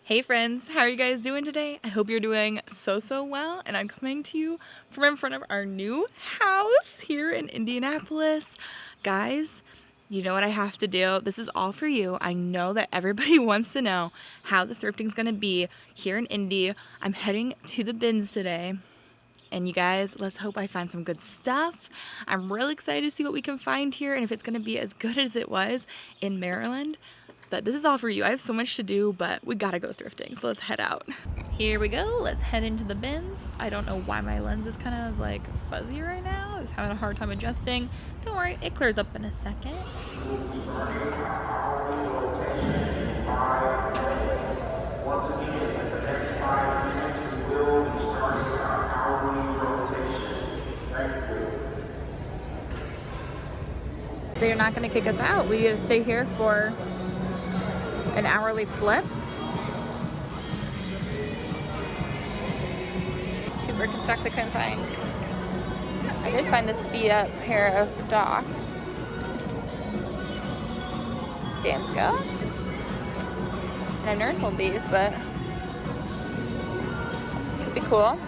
Hey friends, how are you guys doing today? I hope you're doing so well, and I'm coming to you from in front of our new house here in Indianapolis. Guys, you know what I have to do? This is all for you. I know that everybody wants to know how the thrifting's gonna be here in Indy. I'm heading to the bins today. And you guys, let's hope I find some good stuff. I'm really excited to see what we can find here and if it's gonna be as good as it was in Maryland. But this is all for you. I have so much to do, but we gotta go thrifting, so let's head out. Here we go, let's head into the bins. I don't know why my lens is kind of like fuzzy right now. It's having a hard time adjusting. Don't worry, it clears up in a second. Once again, in the next 5 minutes, we will be starting our hourly rotation. Thank you. They're not gonna kick us out. We gotta stay here for an hourly flip. 2 Birkenstocks I couldn't find. I did find this beat up pair of Docs. Danska. And I've never sold these, but could be cool.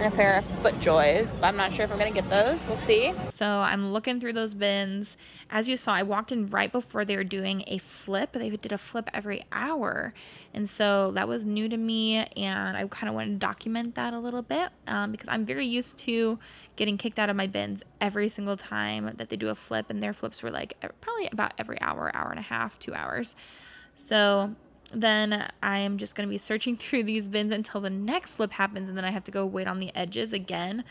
And a pair of FootJoys, but I'm not sure if I'm gonna get those. We'll see. So I'm looking through those bins. As you saw, I walked in right before they were doing a flip. They did a flip every hour. And so that was new to me, and I kind of wanted to document that a little bit because I'm very used to getting kicked out of my bins every single time that they do a flip, and their flips were like probably about every hour, hour and a half, 2 hours. So then I am just going to be searching through these bins until the next flip happens, and then I have to go wait on the edges again.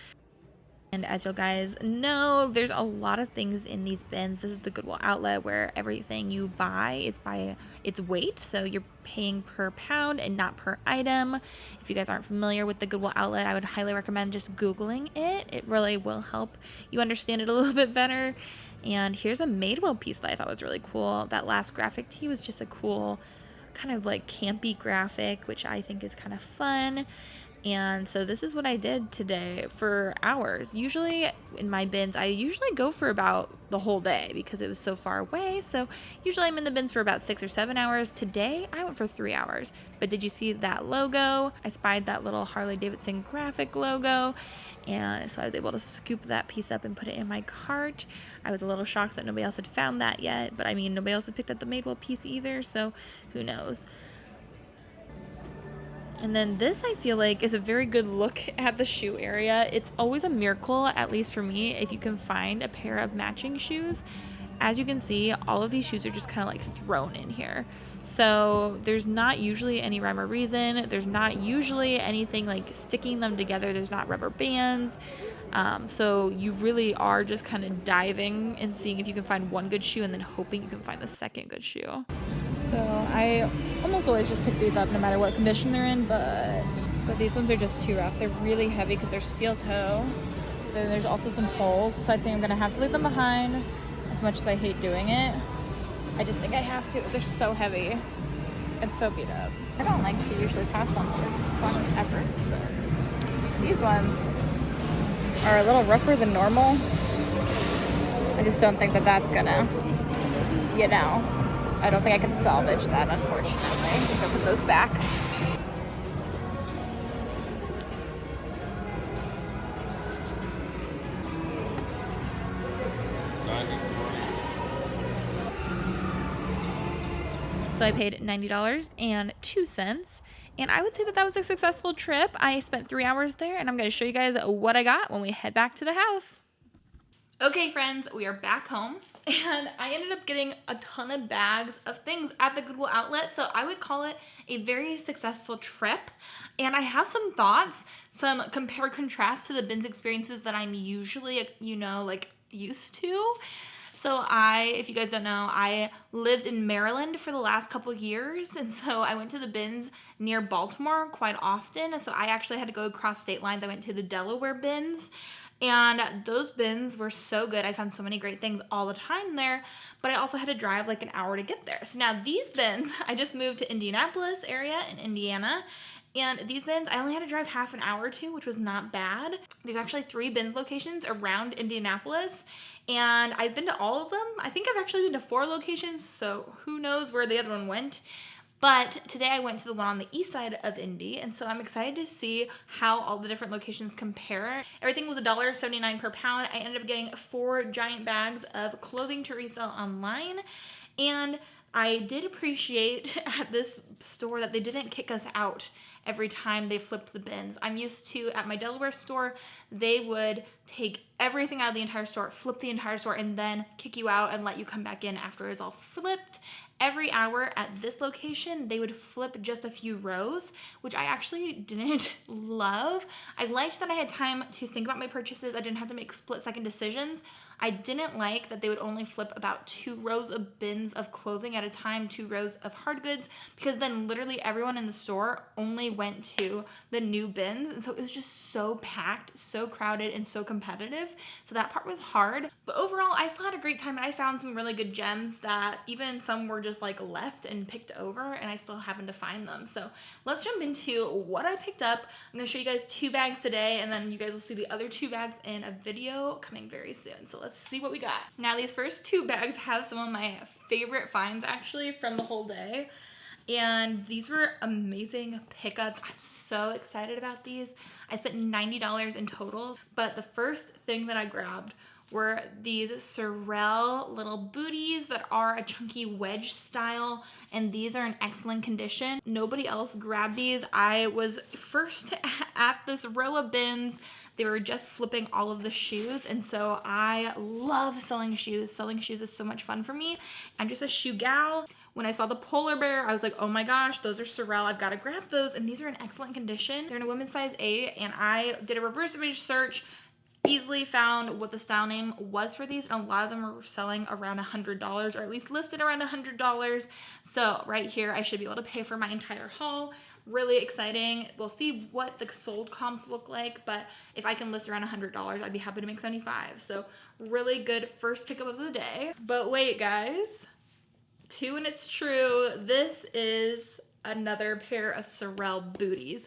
And as you guys know, there's a lot of things in these bins. This is the Goodwill outlet where everything you buy is by its weight. So you're paying per pound and not per item. If you guys aren't familiar with the Goodwill outlet, I would highly recommend just Googling it. It really will help you understand it a little bit better. And here's a Madewell piece that I thought was really cool. That last graphic tee was just a cool kind of like campy graphic, which I think is kind of fun. And so this is what I did today for hours. Usually in my bins, I usually go for about the whole day because it was so far away. So usually I'm in the bins for about 6 or 7 hours. Today I went for 3 hours. But did you see that logo? I spied that little Harley Davidson graphic logo. And so I was able to scoop that piece up and put it in my cart. I was a little shocked that nobody else had found that yet. But I mean, nobody else had picked up the Madewell piece either. So who knows? And then this, I feel like, is a very good look at the shoe area. It's always a miracle, at least for me, if you can find a pair of matching shoes. As you can see, all of these shoes are just kind of like thrown in here. So there's not usually any rhyme or reason. There's not usually anything like sticking them together. There's not rubber bands. So you really are just kind of diving and seeing if you can find one good shoe and then hoping you can find the second good shoe. So I almost always just pick these up no matter what condition they're in, but these ones are just too rough. They're really heavy because they're steel toe. Then there's also some holes, so I think I'm gonna have to leave them behind. As much as I hate doing it, I just think I have to. They're so heavy and so beat up. I don't like to usually pass on ones ever, but these ones are a little rougher than normal. I just don't think that that's gonna, you know, I don't think I can salvage that, unfortunately. I think I'll put those back. So I paid $90.02, and I would say that that was a successful trip. I spent 3 hours there, and I'm going to show you guys what I got when we head back to the house. Okay, friends, we are back home, and I ended up getting a ton of bags of things at the Goodwill outlet, so I would call it a very successful trip. And I have some thoughts, some compare contrast to the bins experiences that I'm usually, you know, like used to. So if you guys don't know, I lived in Maryland for the last couple of years, and so I went to the bins near Baltimore quite often. So I actually had to go across state lines. I went to the Delaware bins, and those bins were so good. I found so many great things all the time there, but I also had to drive like an hour to get there. So now these bins, I just moved to Indianapolis area in Indiana, and these bins, I only had to drive half an hour to, which was not bad. There's actually 3 bins locations around Indianapolis, and I've been to all of them. I think I've actually been to 4 locations, so who knows where the other one went. But today I went to the one on the east side of Indy, and so I'm excited to see how all the different locations compare. Everything was $1.79 per pound. I ended up getting 4 giant bags of clothing to resell online, and I did appreciate at this store that they didn't kick us out every time they flipped the bins. I'm used to, at my Delaware store, they would take everything out of the entire store, flip the entire store, and then kick you out and let you come back in after it's all flipped. Every hour at this location, they would flip just a few rows, which I actually didn't love. I liked that I had time to think about my purchases. I didn't have to make split-second decisions. I didn't like that they would only flip about 2 rows of bins of clothing at a time, 2 rows of hard goods, because then literally everyone in the store only went to the new bins. And so it was just so packed, so crowded, and so competitive. So that part was hard. But overall, I still had a great time, and I found some really good gems that even some were just like left and picked over, and I still happened to find them. So let's jump into what I picked up. I'm gonna show you guys 2 bags today, and then you guys will see the other 2 bags in a video coming very soon. So let's see what we got. Now these first 2 bags have some of my favorite finds actually from the whole day. And these were amazing pickups. I'm so excited about these. I spent $90 in total, but the first thing that I grabbed were these Sorel little booties that are a chunky wedge style, and these are in excellent condition. Nobody else grabbed these. I was first at this row of bins. They were just flipping all of the shoes, and so I love selling shoes. Selling shoes is so much fun for me. I'm just a shoe gal. When I saw the polar bear, I was like, oh my gosh, those are Sorel. I've got to grab those, and these are in excellent condition. They're in a women's size 8, and I did a reverse image search, easily found what the style name was for these, and a lot of them were selling around $100, or at least listed around $100. So right here, I should be able to pay for my entire haul. Really exciting. We'll see what the sold comps look like, but if I can list around $100, I'd be happy to make 75. So really good first pickup of the day. But wait, guys, 2 and it's true. This is another pair of Sorel booties.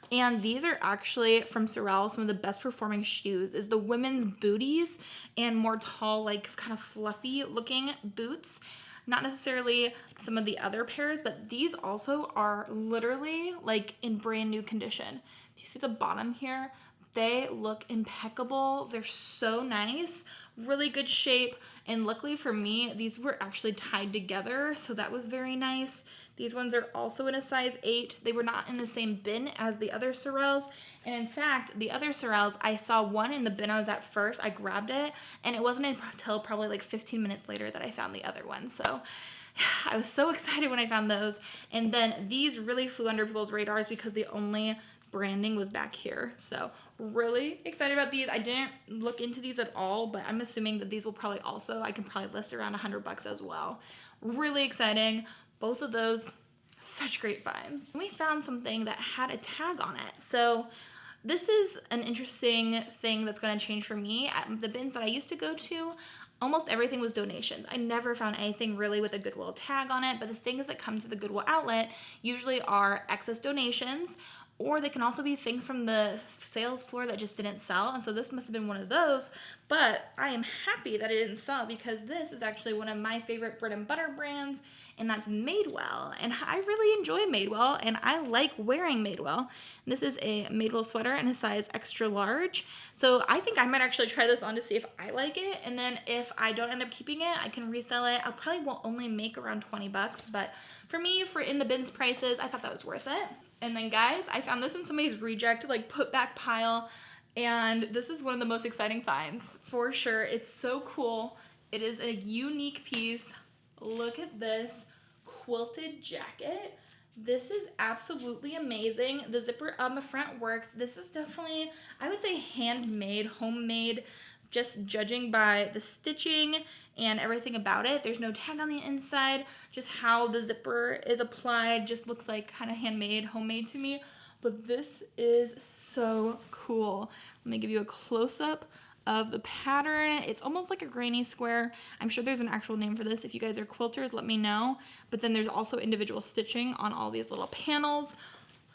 And these are actually from Sorel, some of the best performing shoes is the women's booties and more tall, like kind of fluffy looking boots. Not necessarily some of the other pairs, but these also are literally like in brand new condition. Do you see the bottom here? They look impeccable. They're so nice, really good shape. And luckily for me, these were actually tied together, so that was very nice. These ones are also in a size 8. They were not in the same bin as the other Sorels. And in fact, the other Sorels, I saw one in the bin I was at first. I grabbed it, and it wasn't until probably like 15 minutes later that I found the other one. So I was so excited when I found those. And then these really flew under people's radars because the only branding was back here. So really excited about these. I didn't look into these at all, but I'm assuming that these will probably also, I can probably list around $100 as well. Really exciting. Both of those, such great finds. We found something that had a tag on it. So this is an interesting thing that's going to change for me. At the bins that I used to go to, almost everything was donations. I never found anything really with a Goodwill tag on it, but the things that come to the Goodwill outlet usually are excess donations, or they can also be things from the sales floor that just didn't sell. And so this must have been one of those, but I am happy that it didn't sell because this is actually one of my favorite bread and butter brands, and that's Madewell. And I really enjoy Madewell, and I like wearing Madewell. This is a Madewell sweater in a size extra large. So I think I might actually try this on to see if I like it. And then if I don't end up keeping it, I can resell it. I probably will only make around 20 bucks, but for me, for in the bins prices, I thought that was worth it. And then guys, I found this in somebody's reject, like put back pile. And this is one of the most exciting finds for sure. It's so cool. It is a unique piece. Look at this quilted jacket. This is absolutely amazing. The zipper on the front works. This is definitely, I would say, handmade, homemade, just judging by the stitching and everything about it. There's no tag on the inside. Just how the zipper is applied just looks like kind of handmade, homemade to me. But this is so cool. Let me give you a close-up of the pattern. It's almost like a granny square. I'm sure there's an actual name for this. If you guys are quilters, let me know. But then there's also individual stitching on all these little panels.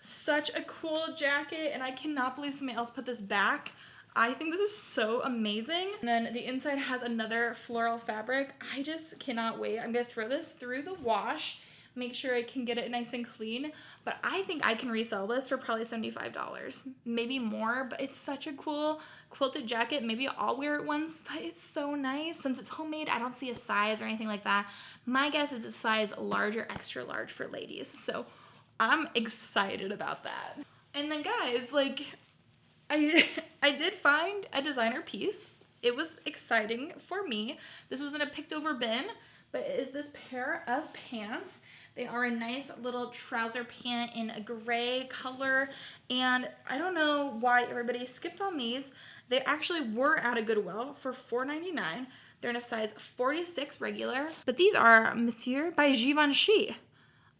Such a cool jacket, and I cannot believe somebody else put this back. I think this is so amazing. And then the inside has another floral fabric. I just cannot wait. I'm gonna throw this through the wash. make sure I can get it nice and clean. But I think I can resell this for probably $75, maybe more, but it's such a cool quilted jacket. Maybe I'll wear it once, but it's so nice. Since it's homemade, I don't see a size or anything like that. My guess is a size large or extra large for ladies. So I'm excited about that. And then guys, like, I did find a designer piece. It was exciting for me. This was in a picked over bin, but it is this pair of pants. They are a nice little trouser pant in a gray color, and I don't know why everybody skipped on these. They actually were at a Goodwill for $4.99. They're in a size 46 regular, but these are Monsieur by Givenchy.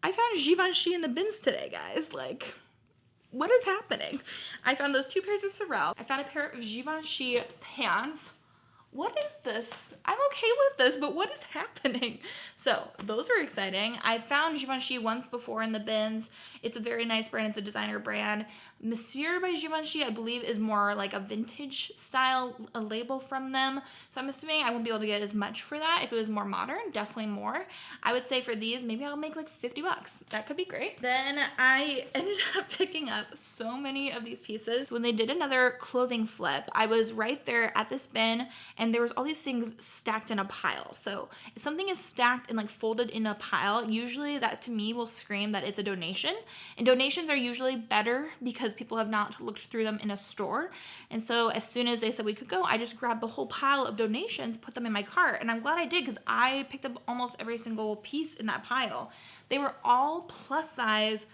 I found Givenchy in the bins today, guys. Like, what is happening? I found those 2 pairs of Sorel. I found a pair of Givenchy pants. What is this? I'm okay with this, but what is happening? So those are exciting. I found Givenchy once before in the bins. It's a very nice brand. It's a designer brand. Monsieur by Givenchy, I believe, is more like a vintage style, a label from them. So I'm assuming I won't be able to get as much for that. If it was more modern, definitely more. I would say for these, maybe I'll make like $50. That could be great. Then I ended up picking up so many of these pieces. When they did another clothing flip, I was right there at this bin, and there was all these things stacked in a pile. So if something is stacked and like folded in a pile, usually that to me will scream that it's a donation. And donations are usually better because people have not looked through them in a store. And so as soon as they said we could go, I just grabbed the whole pile of donations, put them in my cart. And I'm glad I did, because I picked up almost every single piece in that pile. They were all plus size,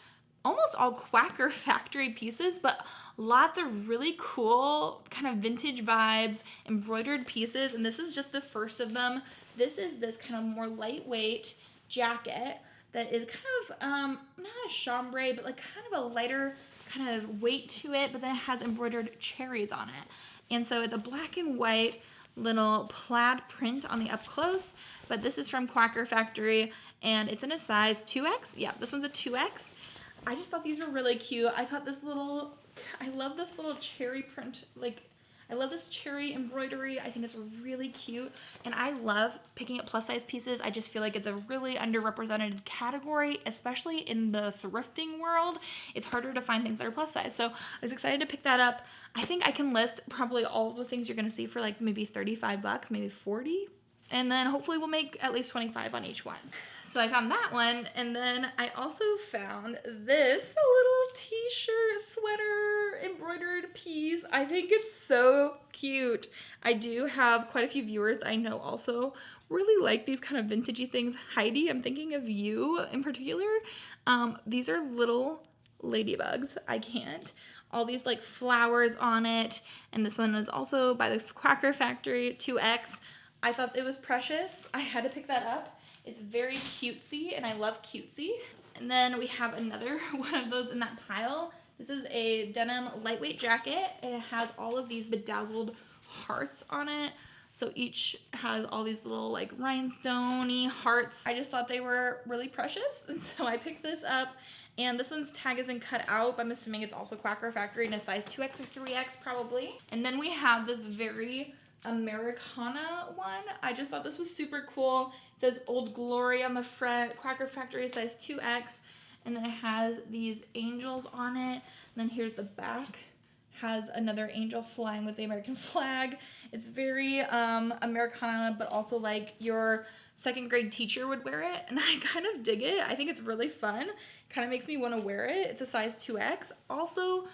almost all Quaker Factory pieces, but lots of really cool kind of vintage vibes, embroidered pieces, and this is just the first of them. This is this kind of more lightweight jacket that is kind of, not a chambray, but like kind of a lighter kind of weight to it, but then it has embroidered cherries on it. And so it's a black and white little plaid print on the up close, but this is from Quaker Factory, and it's in a size 2X. Yeah, this one's a 2X. I just thought these were really cute. I thought I love this little cherry print, like, I love this cherry embroidery. I think it's really cute, and I love picking up plus size pieces. I just feel like it's a really underrepresented category, especially in the thrifting world. It's harder to find things that are plus size, so I was excited to pick that up. I think I can list probably all the things you're gonna see for like maybe $35, maybe 40, and then hopefully we'll make at least 25 on each one. So I found that one, and then I also found this little t-shirt, sweater, embroidered piece. I think it's so cute. I do have quite a few viewers that I know also really like these kind of vintagey things. Heidi, I'm thinking of you in particular. These are little ladybugs. I can't. All these like flowers on it, and this one is also by the Quaker Factory, 2X. I thought it was precious. I had to pick that up. It's very cutesy, and I love cutesy. And then we have another one of those in that pile. This is a denim lightweight jacket, and it has all of these bedazzled hearts on it. So each has all these little like rhinestone-y hearts. I just thought they were really precious, and so I picked this up. And this one's tag has been cut out, but I'm assuming it's also Quaker Factory in a size 2X or 3X probably. And then we have this very Americana one. I just thought this was super cool. It says Old Glory on the front, Quaker Factory size 2X, and then it has these angels on it. And then here's the back, has another angel flying with the American flag. It's very Americana, but also like your second grade teacher would wear it, and I kind of dig it. I think it's really fun. Kind of makes me want to wear it. It's a size 2X. Also,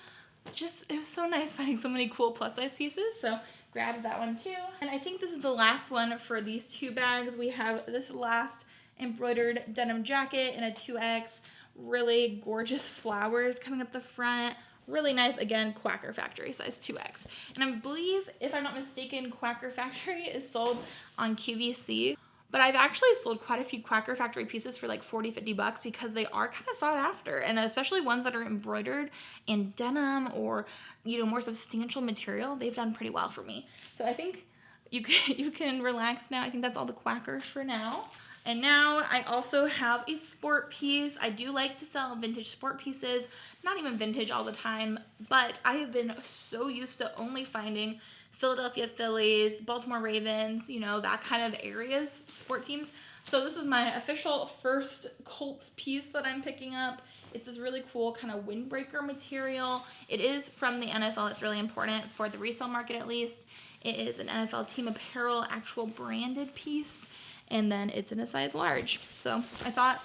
just it was so nice finding so many cool plus size pieces, so grabbed that one too. And I think this is the last one for these 2 bags. We have this last embroidered denim jacket in a 2X, really gorgeous flowers coming up the front. Really nice, again, Quaker Factory size 2X. And I believe, if I'm not mistaken, Quaker Factory is sold on QVC. But I've actually sold quite a few Quaker Factory pieces for like 40, $50 because they are kind of sought after, and especially ones that are embroidered in denim or, you know, more substantial material, they've done pretty well for me. So I think you can relax now. I think that's all the Quakers for now. And now I also have a sport piece. I do like to sell vintage sport pieces, not even vintage all the time, but I have been so used to only finding Philadelphia Phillies, Baltimore Ravens, you know, that kind of areas, sport teams. So this is my official first Colts piece that I'm picking up. It's this really cool kind of windbreaker material. It is from the NFL. It's really important for the resale market at least. It is an NFL team apparel, actual branded piece, and then it's in a size large. So I thought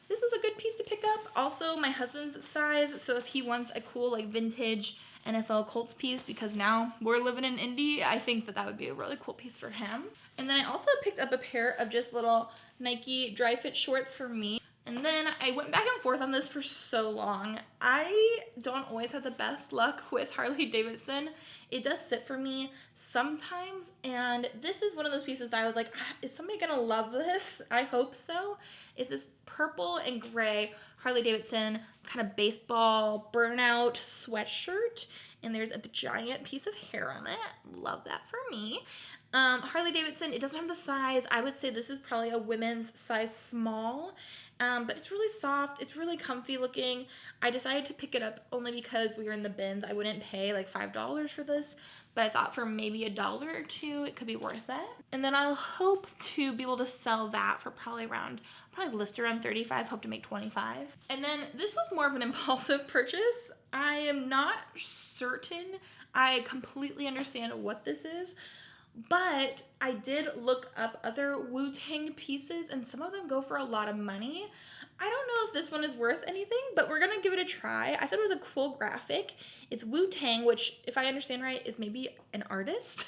this was a good piece to pick up. Also my husband's size, so if he wants a cool like vintage NFL Colts piece, because now we're living in Indy, I think that that would be a really cool piece for him. And then I also picked up a pair of just little Nike dry fit shorts for me. And then I went back and forth on this for so long. I don't always have the best luck with Harley Davidson. It does sit for me sometimes, and this is one of those pieces that I was like, is somebody gonna love this? I hope so. It's this purple and gray Harley Davidson kind of baseball burnout sweatshirt, and there's a giant piece of hair on it. Love that for me. Harley Davidson, it doesn't have the size. I would say this is probably a women's size small, but it's really soft. It's really comfy looking. I decided to pick it up only because we were in the bins. I wouldn't pay like $5 for this, but I thought for maybe $1 or $2, it could be worth it. And then I'll hope to be able to sell that for probably list around 35, hope to make 25. And then this was more of an impulsive purchase. I am not certain I completely understand what this is, but I did look up other Wu-Tang pieces, and some of them go for a lot of money. I don't know if this one is worth anything, but we're gonna give it a try. I thought it was a cool graphic. It's Wu-Tang, which, if I understand right, is maybe an artist.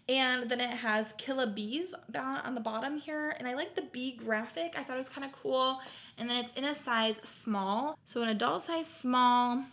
And then it has Killa Bees down on the bottom here, and I like the bee graphic. I thought it was kind of cool. And then it's in a size small, so an adult size small.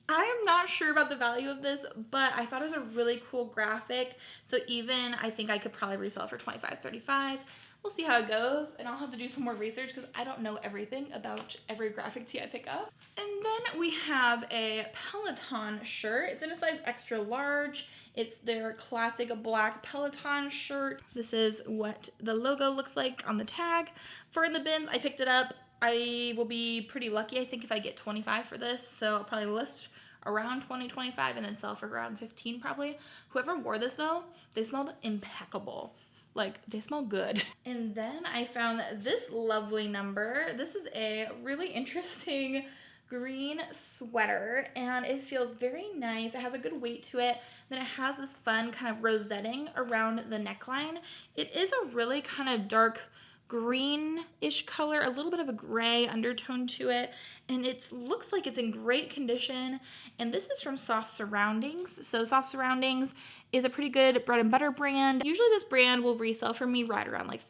I am not sure about the value of this, but I thought it was a really cool graphic. So even I think I could probably resell it for $25, $35. We'll see how it goes, and I'll have to do some more research because I don't know everything about every graphic tee I pick up. And then we have a Peloton shirt. It's in a size extra large. It's their classic black Peloton shirt. This is what the logo looks like on the tag. For in the bins, I picked it up. I will be pretty lucky, I think, if I get 25 for this, so I'll probably list around 20, 25, and then sell for around 15 probably. Whoever wore this though, they smelled impeccable. Like, they smell good. And then I found this lovely number. This is a really interesting green sweater, and it feels very nice. It has a good weight to it. Then it has this fun kind of rosetting around the neckline. It is a really kind of dark greenish color, a little bit of a gray undertone to it, and it looks like it's in great condition. And this is from Soft Surroundings. So Soft Surroundings is a pretty good bread and butter brand. Usually this brand will resell for me right around like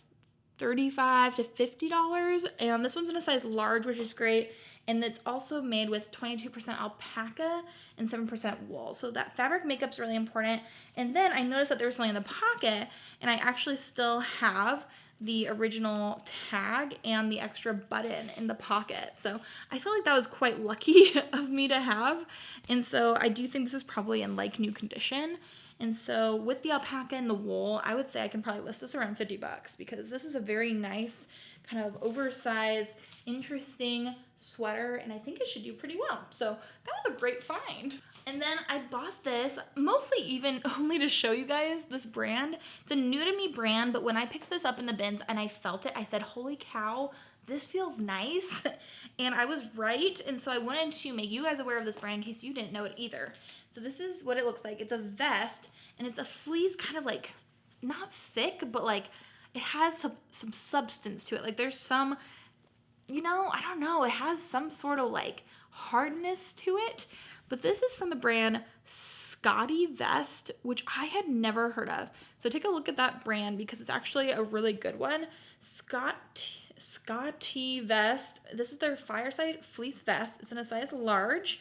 $35 to $50, and this one's in a size large, which is great. And it's also made with 22% alpaca and 7% wool. So that fabric makeup's really important. And then I noticed that there was something in the pocket, and I actually still have the original tag and the extra button in the pocket. So I feel like that was quite lucky of me to have. And so I do think this is probably in like new condition. And so with the alpaca and the wool, I would say I can probably list this around $50 because this is a very nice kind of oversized, interesting sweater, and I think it should do pretty well. So that was a great find. And then I bought this mostly even only to show you guys this brand. It's a new to me brand, but when I picked this up in the bins and I felt it, I said, holy cow, this feels nice. And I was right. And so I wanted to make you guys aware of this brand in case you didn't know it either. So this is what it looks like. It's a vest, and it's a fleece, kind of like, not thick, but like it has some substance to it. Like there's some, you know, I don't know, it has some sort of like hardness to it. But this is from the brand Scotty Vest, which I had never heard of. So take a look at that brand because it's actually a really good one. Scotty Vest. This is their fireside fleece vest. It's in a size large.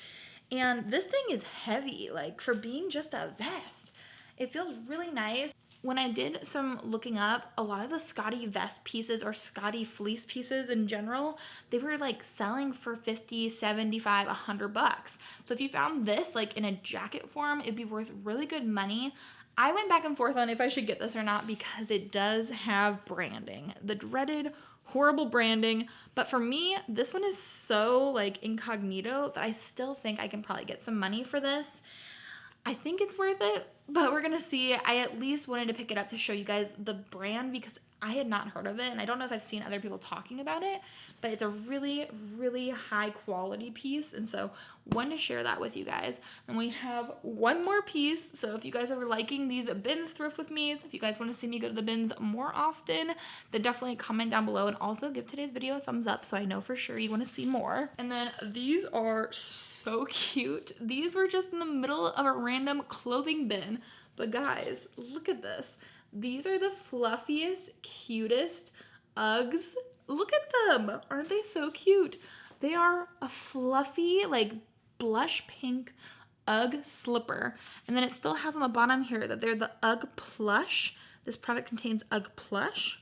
And this thing is heavy, like for being just a vest. It feels really nice. When I did some looking up, a lot of the Scotty vest pieces or Scotty fleece pieces in general, they were like selling for $50, $75, $100. So if you found this like in a jacket form, it'd be worth really good money. I went back and forth on if I should get this or not because it does have branding, the dreaded horrible branding. But for me, this one is so like incognito that I still think I can probably get some money for this. I think it's worth it, but we're gonna see. I at least wanted to pick it up to show you guys the brand because I had not heard of it, and I don't know if I've seen other people talking about it, but it's a really, really high quality piece, and so wanted to share that with you guys. And we have one more piece, so if you guys are liking these bins thrift with me, so if you guys want to see me go to the bins more often, then definitely comment down below, and also give today's video a thumbs up so I know for sure you want to see more. And then these are so cute. These were just in the middle of a random clothing bin, but guys, look at this. These are the fluffiest, cutest Uggs. Look at them. Aren't they so cute? They are a fluffy, like blush pink Ugg slipper. And then it still has on the bottom here that they're the Ugg plush. This product contains Ugg plush.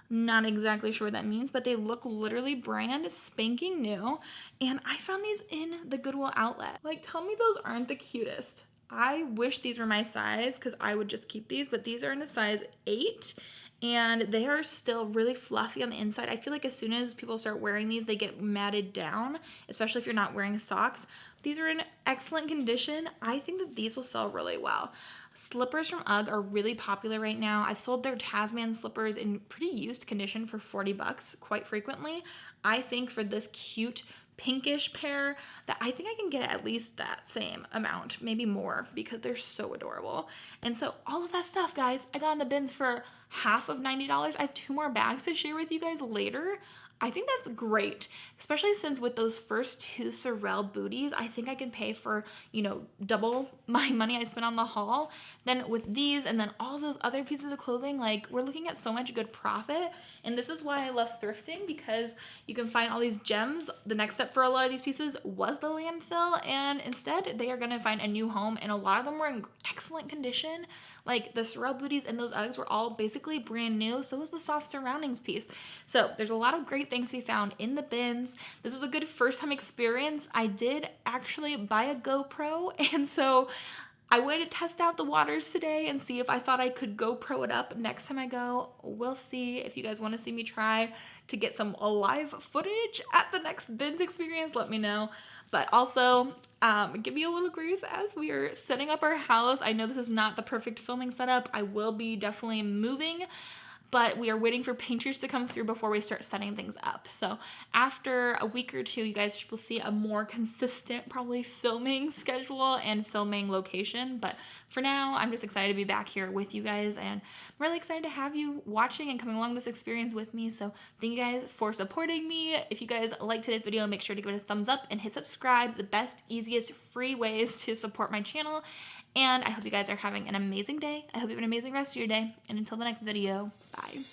Not exactly sure what that means, but they look literally brand spanking new. And I found these in the Goodwill outlet. Like, tell me those aren't the cutest. I wish these were my size because I would just keep these, but these are in a size 8 and they are still really fluffy on the inside. I feel like as soon as people start wearing these, they get matted down, especially if you're not wearing socks. These are in excellent condition. I think that these will sell really well. Slippers from UGG are really popular right now. I've sold their Tasman slippers in pretty used condition for 40 bucks quite frequently. I think for this cute pinkish pair that I think I can get at least that same amount, maybe more, because they're so adorable. And so all of that stuff, guys, I got in the bins for half of $90. I have 2 more bags to share with you guys later. I think that's great, especially since with those first 2 Sorel booties, I think I can pay for, you know, double my money I spent on the haul. Then with these and then all those other pieces of clothing, like we're looking at so much good profit. And this is why I love thrifting, because you can find all these gems. The next step for a lot of these pieces was the landfill, and instead they are gonna find a new home, and a lot of them were in excellent condition. Like the Sorel booties and those Uggs were all basically brand new. So was the soft surroundings piece. So there's a lot of great things to be found in the bins. This was a good first time experience. I did actually buy a GoPro, and so I wanted to test out the waters today and see if I thought I could GoPro it up next time I go. We'll see. If you guys want to see me try to get some live footage at the next bins experience, let me know. But also, give me a little grace as we are setting up our house. I know this is not the perfect filming setup. I will be definitely moving, but we are waiting for painters to come through before we start setting things up. So after a week or 2, you guys will see a more consistent probably filming schedule and filming location. But for now, I'm just excited to be back here with you guys, and I'm really excited to have you watching and coming along this experience with me. So thank you guys for supporting me. If you guys like today's video, make sure to give it a thumbs up and hit subscribe. The best, easiest, free ways to support my channel. And I hope you guys are having an amazing day. I hope you have an amazing rest of your day. And until the next video, bye.